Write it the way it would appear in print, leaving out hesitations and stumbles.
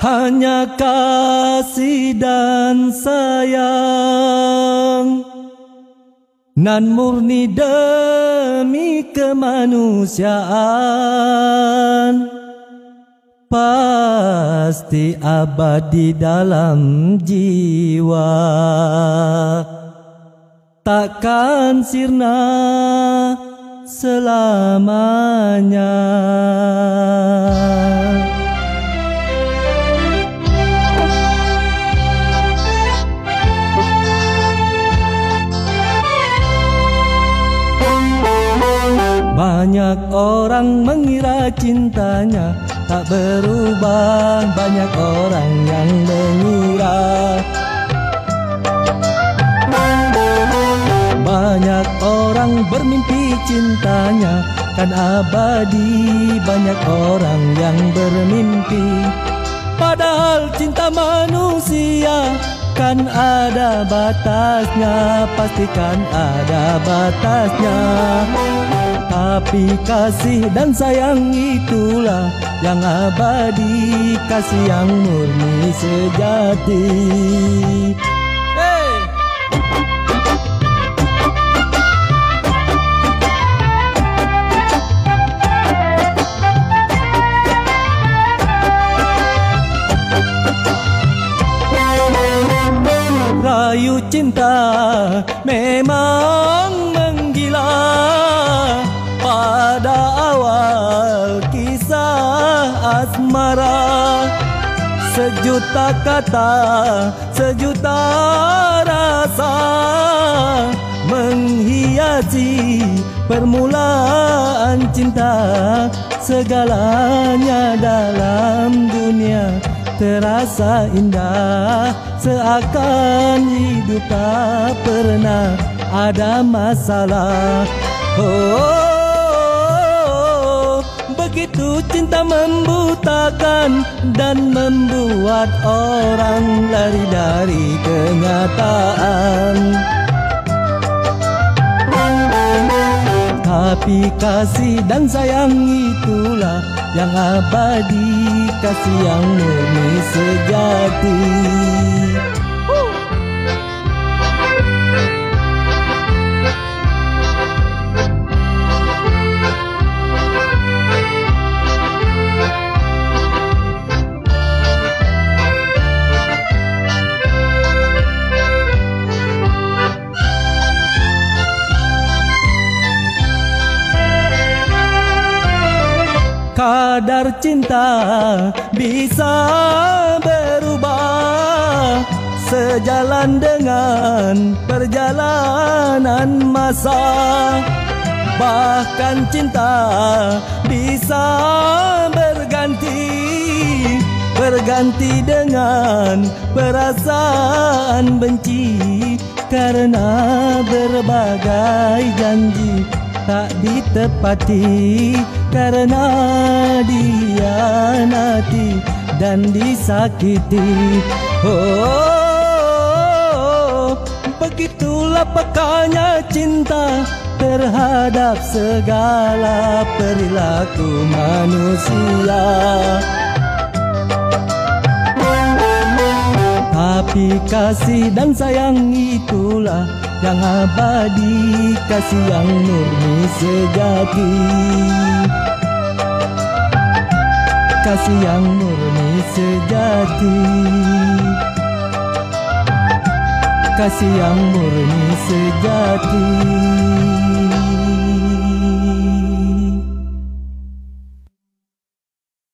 hanya kasih dan sayang, nan murni demi kemanusiaan, pasti abadi dalam jiwa, takkan sirna selamanya. Banyak orang mengira cintanya tak berubah, banyak orang yang mengira. Banyak orang bermimpi cintanya kan abadi, banyak orang yang bermimpi. Padahal cinta manusia kan ada batasnya, pastikan ada batasnya. Tapi kasih dan sayang itulah yang abadi, kasih yang murni sejati. Rayu cinta memang menggila, pada awal kisah asmara. Sejuta kata, sejuta rasa menghiasi permulaan cinta. Segalanya dalam dunia terasa indah, seakan hidup tak pernah ada masalah. Oh, begitu cinta membutakan dan membuat orang lari dari kenyataan. Tapi kasih dan sayang itulah yang abadi, kasih yang murni sejati. Kadar cinta bisa berubah sejalan dengan perjalanan masa. Bahkan cinta bisa berganti dengan perasaan benci, karena berbagai janji tak ditepati, karena dihianati dan disakiti. Oh, begitulah pekanya cinta terhadap segala perilaku manusia. Tapi kasih dan sayang itulah yang abadi, kasih yang murni sejati. Kasih yang murni sejati. Kasih yang murni sejati.